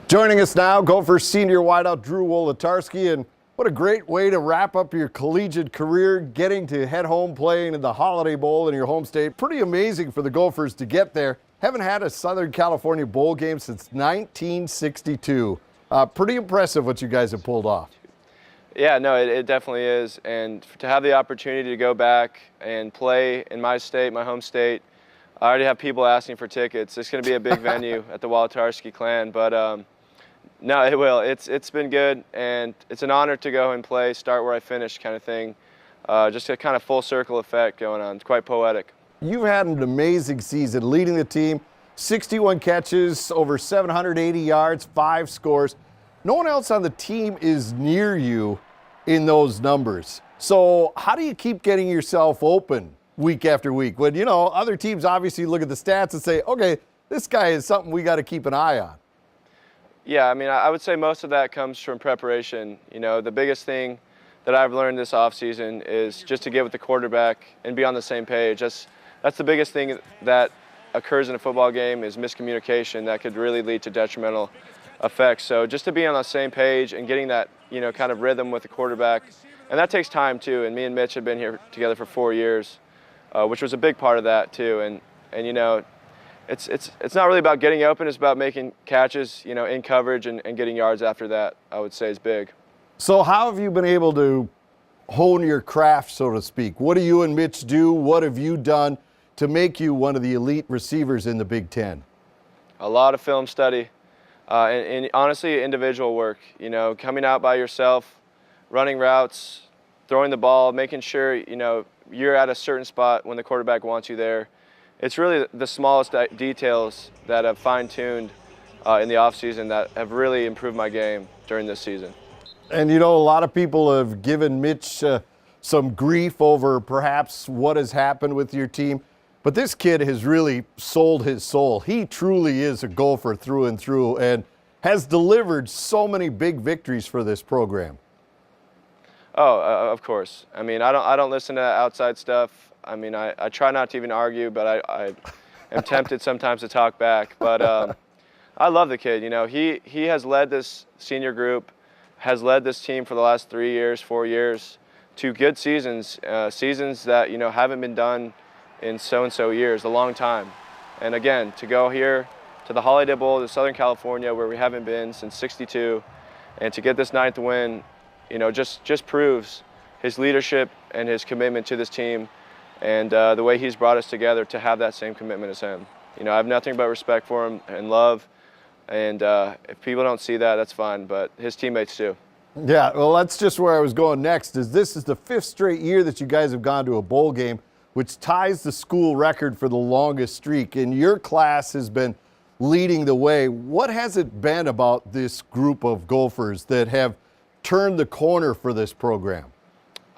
Joining us now, Gophers senior wideout Drew Wolitarsky, and what a great way to wrap up your collegiate career, getting to head home playing in the Holiday Bowl in your home state. Pretty amazing for the Gophers to get there. Haven't had a Southern California bowl game since 1962. Pretty impressive what you guys have pulled off. Yeah, no, it definitely is. And to have the opportunity to go back and play in my state, my home state, I already have people asking for tickets. It's going to be a big venue at the Wolitarsky clan, but no, it will. It's been good, and it's an honor to go and play, start where I finished kind of thing. Just a kind of full circle effect going on. It's quite poetic. You've had an amazing season leading the team, 61 catches, over 780 yards, 5 scores. No one else on the team is near you in those numbers. So how do you keep getting yourself open week after week when, you know, other teams obviously look at the stats and say, okay, this guy is something we got to keep an eye on? Yeah, I mean, I would say most of that comes from preparation. You know, the biggest thing that I've learned this offseason is just to get with the quarterback and be on the same page. That's the biggest thing that occurs in a football game is miscommunication that could really lead to detrimental effects. So just to be on the same page and getting that, you know, kind of rhythm with the quarterback, and that takes time too. And me and Mitch have been here together for 4 years, which was a big part of that too. And you know, it's not really about getting open. It's about making catches, you know, in coverage and getting yards after that, I would say is big. So how have you been able to hone your craft, so to speak? What do you and Mitch do? What have you done to make you one of the elite receivers in the Big Ten? A lot of film study and honestly individual work, you know, coming out by yourself, running routes, throwing the ball, making sure, you know, you're at a certain spot when the quarterback wants you there. It's really the smallest details that have fine-tuned in the offseason that have really improved my game during this season. And, you know, a lot of people have given Mitch some grief over perhaps what has happened with your team. But this kid has really sold his soul. He truly is a Gopher through and through and has delivered so many big victories for this program. Oh, of course. I mean, I don't listen to outside stuff. I mean, I try not to even argue, but I am tempted sometimes to talk back. But I love the kid. You know, he has led this senior group, has led this team for the last 3 years, 4 years to good seasons, seasons that, you know, haven't been done in so-and-so years, a long time. And again, to go here to the Holiday Bowl to Southern California where we haven't been since '62 and to get this 9th win, you know, just proves his leadership and his commitment to this team and the way he's brought us together to have that same commitment as him. You know, I have nothing but respect for him and love, and if people don't see that, that's fine, but his teammates do. Yeah, well, that's just where I was going next. This is the 5th straight year that you guys have gone to a bowl game, which ties the school record for the longest streak, and your class has been leading the way. What has it been about this group of Gophers that have turned the corner for this program?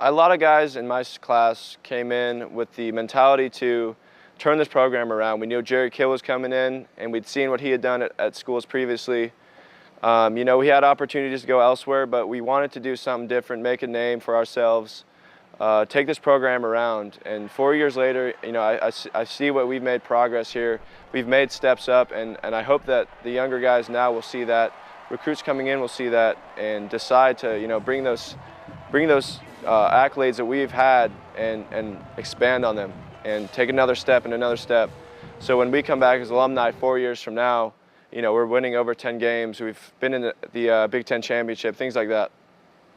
A lot of guys in my class came in with the mentality to turn this program around. We knew Jerry Kill was coming in, and we'd seen what he had done at schools previously. You know, we had opportunities to go elsewhere, but we wanted to do something different, make a name for ourselves, take this program around. And 4 years later, you know, I see what we've made progress here. We've made steps up, and I hope that the younger guys now will see that. Recruits coming in will see that and decide to, you know, bring those accolades that we've had and expand on them and take another step and another step. So when we come back as alumni 4 years from now, you know, we're winning over 10 games. We've been in the Big Ten championship, things like that.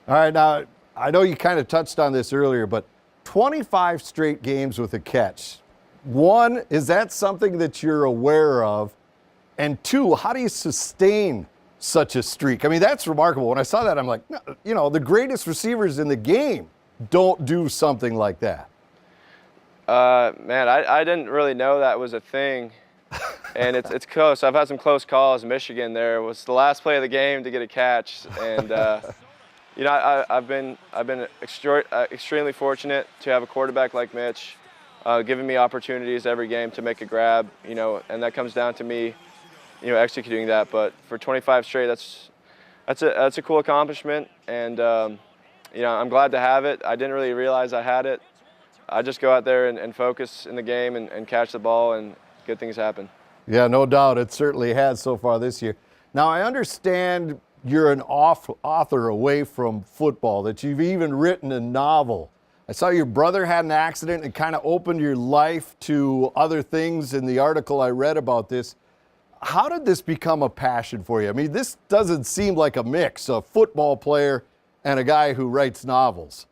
All right, now, I know you kind of touched on this earlier, but 25 straight games with a catch. One, is that something that you're aware of? And two, how do you sustain such a streak? I mean, that's remarkable. When I saw that, I'm like, you know, the greatest receivers in the game don't do something like that. Man, I didn't really know that was a thing. And it's close. I've had some close calls. Michigan there was the last play of the game to get a catch. And, you know, I've been extremely fortunate to have a quarterback like Mitch giving me opportunities every game to make a grab, you know, and that comes down to me, you know, executing that. But for 25 straight, that's a cool accomplishment, and you know, I'm glad to have it. I didn't really realize I had it. I just go out there and focus in the game and catch the ball, and good things happen. Yeah, no doubt. It certainly has so far this year. Now, I understand you're an author away from football, that you've even written a novel. I saw your brother had an accident and kind of opened your life to other things in the article I read about this. How did this become a passion for you? I mean, this doesn't seem like a mix, a football player and a guy who writes novels.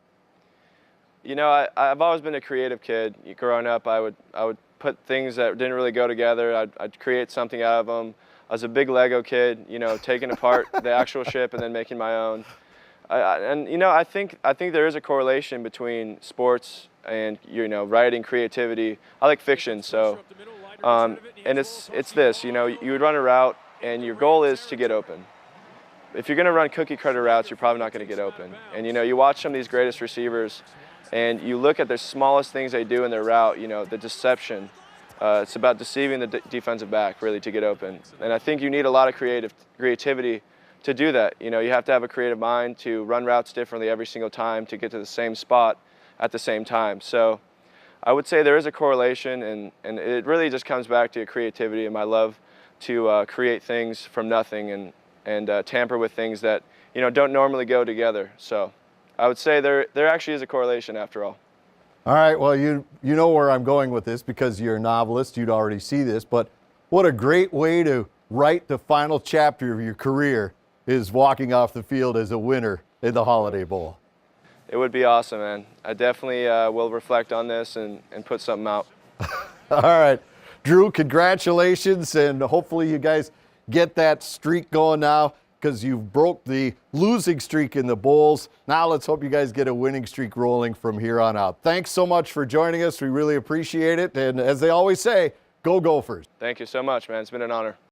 You know, I've always been a creative kid. Growing up, I would put things that didn't really go together. I'd create something out of them. I was a big Lego kid, you know, taking apart the actual ship and then making my own. And you know, I think there is a correlation between sports and, you know, writing, creativity. I like fiction, so and it's this, you know, you would run a route and your goal is to get open. If you're going to run cookie cutter routes, you're probably not going to get open. And you know, you watch some of these greatest receivers and you look at the smallest things they do in their route, you know, the deception. It's about deceiving the defensive back, really, to get open. And I think you need a lot of creativity to do that. You know, you have to have a creative mind to run routes differently every single time to get to the same spot at the same time. So I would say there is a correlation, and it really just comes back to creativity and my love to create things from nothing and tamper with things that, you know, don't normally go together. So I would say there actually is a correlation after all. All right, well, you know where I'm going with this because you're a novelist. You'd already see this, but what a great way to write the final chapter of your career is walking off the field as a winner in the Holiday Bowl. It would be awesome, man. I definitely will reflect on this and put something out. All right, Drew, congratulations, and hopefully you guys get that streak going now because you've broke the losing streak in the bowls. Now let's hope you guys get a winning streak rolling from here on out. Thanks so much for joining us. We really appreciate it. And as they always say, go Gophers. Thank you so much, man. It's been an honor.